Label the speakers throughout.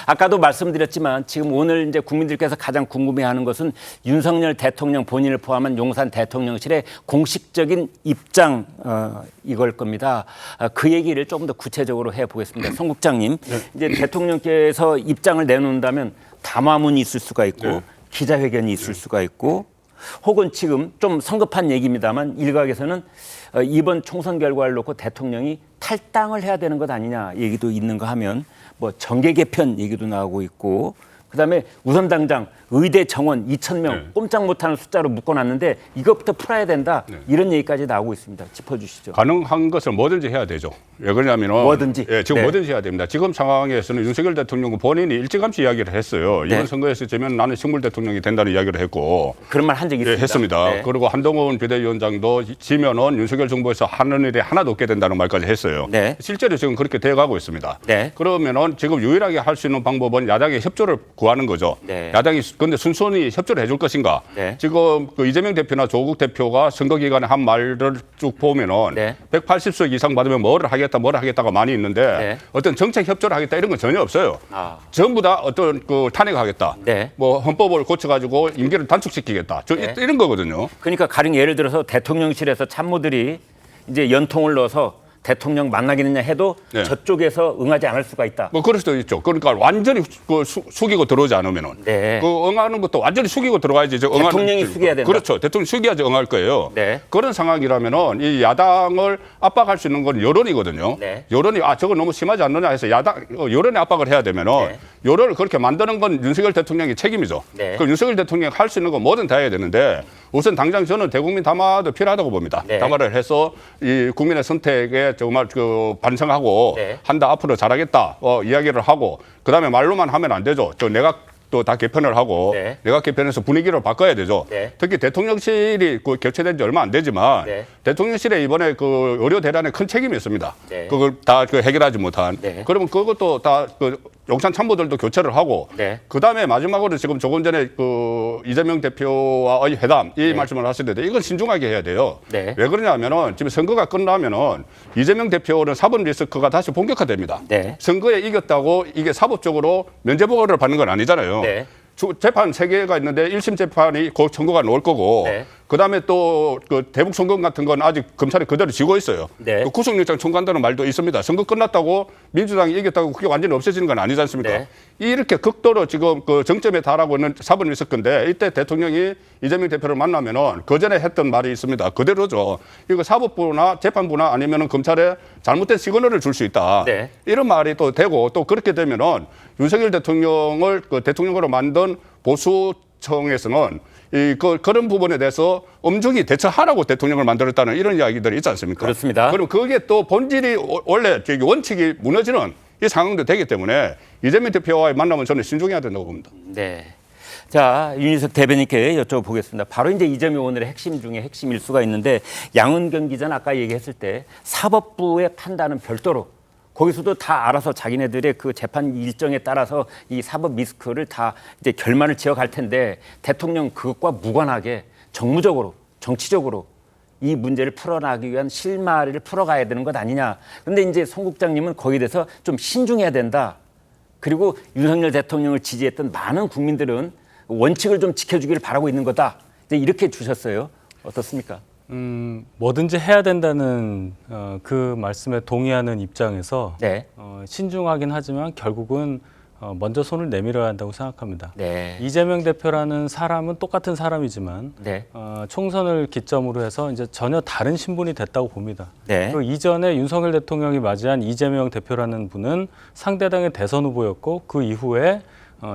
Speaker 1: 아까도 말씀드렸지만 지금 오늘 이제 국민들께서 가장 궁금해하는 것은 윤석열 대통령 본인을 포함한 용산 대통령실의 공식적인 입장 이걸 겁니다. 그 얘기를 조금 더 구체적으로 해보겠습니다. 송 국장님, 이제 대통령께서 입장을 내놓는다면 담화문이 있을 수가 있고 기자회견이 있을 수가 있고 혹은 지금 좀 성급한 얘기입니다만 일각에서는 이번 총선 결과를 놓고 대통령이 탈당을 해야 되는 것 아니냐 얘기도 있는가 하면 뭐 정계 개편 얘기도 나오고 있고 그다음에 우선 당장 의대 정원 2,000명 꼼짝 못하는 숫자로 묶어놨는데 이것부터 풀어야 된다 이런 얘기까지 나오고 있습니다. 짚어주시죠.
Speaker 2: 가능한 것을 뭐든지 해야 되죠. 왜 그러냐면은
Speaker 1: 뭐든지.
Speaker 2: 지금 뭐든지 해야 됩니다. 지금 상황에서는 윤석열 대통령은 본인이 일찌감치 이야기를 했어요. 이번 선거에서 지면 나는 식물 대통령이 된다는 이야기를 했고
Speaker 1: 그런 말 한 적이 있습니다.
Speaker 2: 했습니다. 그리고 한동훈 비대위원장도 지면은 윤석열 정부에서 하는 일이 하나도 없게 된다는 말까지 했어요. 실제로 지금 그렇게 돼가고 있습니다. 그러면은 지금 유일하게 할 수 있는 방법은 야당의 협조를 구하는 거죠. 야당이 근데 순순히 협조를 해줄 것인가? 지금 그 이재명 대표나 조국 대표가 선거 기간에 한 말을 쭉 보면은 180석 이상 받으면 뭐를 하겠다가 많이 있는데 어떤 정책 협조를 하겠다 이런 건 전혀 없어요. 전부 다 어떤 그 탄핵하겠다. 뭐 헌법을 고쳐가지고 임기를 단축시키겠다. 이런 거거든요.
Speaker 1: 그러니까 가령 예를 들어서 대통령실에서 참모들이 이제 연통을 넣어서 대통령 만나겠느냐 해도 저쪽에서 응하지 않을 수가 있다.
Speaker 2: 뭐 그럴 수도 있죠. 그러니까 완전히 그 숙이고 들어오지 않으면은 그 응하는 것도 완전히 숙이고 들어가야지.
Speaker 1: 대통령이 숙여야 된다.
Speaker 2: 그렇죠. 대통령 숙여야지 응할 거예요. 그런 상황이라면은 이 야당을 압박할 수 있는 건 여론이거든요. 여론이 저거 너무 심하지 않느냐 해서 여론에 압박을 해야 되면은 여론을 그렇게 만드는 건 윤석열 대통령의 책임이죠. 그럼 윤석열 대통령이 할 수 있는 건 뭐든 다 해야 되는데 우선 당장 저는 대국민 담화도 필요하다고 봅니다. 담화를 해서 이 국민의 선택에 정말 그 반성하고 한다 앞으로 잘하겠다 이야기를 하고 그다음에 말로만 하면 안 되죠. 내각도 다 개편을 하고 내각 개편해서 분위기를 바꿔야 되죠. 특히 대통령실이 그 교체된 지 얼마 안 되지만 대통령실에 이번에 그 의료 대란에 큰 책임이 있습니다. 그걸 다 해결하지 못한. 그러면 그것도 다 용산 참모들도 교체를 하고 그다음에 마지막으로 지금 조금 전에 그 이재명 대표와의 회담 이 말씀을 하시는데 이건 신중하게 해야 돼요. 왜 그러냐면은 지금 선거가 끝나면은 이재명 대표는 사법 리스크가 다시 본격화됩니다. 선거에 이겼다고 이게 사법적으로 면죄부를 받는 건 아니잖아요. 재판 3개가 있는데 1심 재판이 곧 선고가 나올 거고 그다음에 또 그 대북 송금 같은 건 아직 검찰이 그대로 쥐고 있어요. 그 구속영장 청구한다는 말도 있습니다. 선거 끝났다고 민주당이 이겼다고 그게 완전히 없어지는 건 아니지 않습니까? 이렇게 극도로 지금 그 정점에 달하고 있는 사법 리스크인데 이때 대통령이 이재명 대표를 만나면은 그 전에 했던 말이 있습니다. 그대로죠. 이거 사법부나 재판부나 아니면은 검찰에 잘못된 시그널을 줄 수 있다. 이런 말이 또 되고 또 그렇게 되면은 윤석열 대통령을 그 대통령으로 만든 보수청에서는 그런 부분에 대해서 엄중히 대처하라고 대통령을 만들었다는 이런 이야기들이 있지 않습니까?
Speaker 1: 그렇습니다.
Speaker 2: 그럼 그게 또 본질이 원래 원칙이 무너지는 이 상황도 되기 때문에 이재명 대표와의 만남은 저는 신중해야 된다고 봅니다.
Speaker 1: 자, 윤희석 대변인께 여쭤보겠습니다. 바로 이제 이재명 오늘의 핵심 중에 핵심일 수가 있는데 양은경 기자는 아까 얘기했을 때 사법부의 판단은 별도로 거기서도 다 알아서 자기네들의 그 재판 일정에 따라서 이 사법 리스크를 다 이제 결말을 지어갈 텐데 대통령 그것과 무관하게 정무적으로 정치적으로 이 문제를 풀어나가기 위한 실마리를 풀어가야 되는 것 아니냐. 그런데 이제 송 국장님은 거기에 대해서 좀 신중해야 된다. 그리고 윤석열 대통령을 지지했던 많은 국민들은 원칙을 좀 지켜주기를 바라고 있는 거다. 이제 이렇게 주셨어요. 어떻습니까?
Speaker 3: 뭐든지 해야 된다는 그 말씀에 동의하는 입장에서 신중하긴 하지만 결국은 먼저 손을 내밀어야 한다고 생각합니다. 이재명 대표라는 사람은 똑같은 사람이지만 총선을 기점으로 해서 이제 전혀 다른 신분이 됐다고 봅니다. 그 이전에 윤석열 대통령이 맞이한 이재명 대표라는 분은 상대당의 대선 후보였고 그 이후에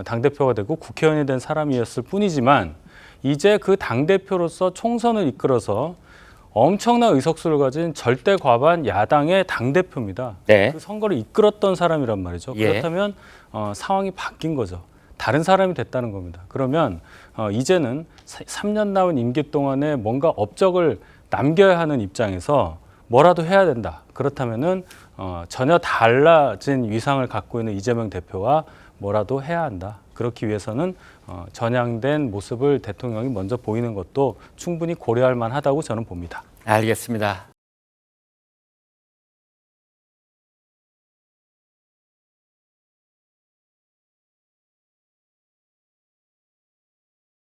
Speaker 3: 당대표가 되고 국회의원이 된 사람이었을 뿐이지만 이제 그 당대표로서 총선을 이끌어서 엄청난 의석수를 가진 절대 과반 야당의 당대표입니다. 그 선거를 이끌었던 사람이란 말이죠. 그렇다면 상황이 바뀐 거죠. 다른 사람이 됐다는 겁니다. 그러면 이제는 3년 남은 임기 동안에 뭔가 업적을 남겨야 하는 입장에서 뭐라도 해야 된다. 그렇다면은 전혀 달라진 위상을 갖고 있는 이재명 대표와 뭐라도 해야 한다. 그렇기 위해서는 전향된 모습을 대통령이 먼저 보이는 것도 충분히 고려할 만하다고 저는 봅니다.
Speaker 1: 알겠습니다.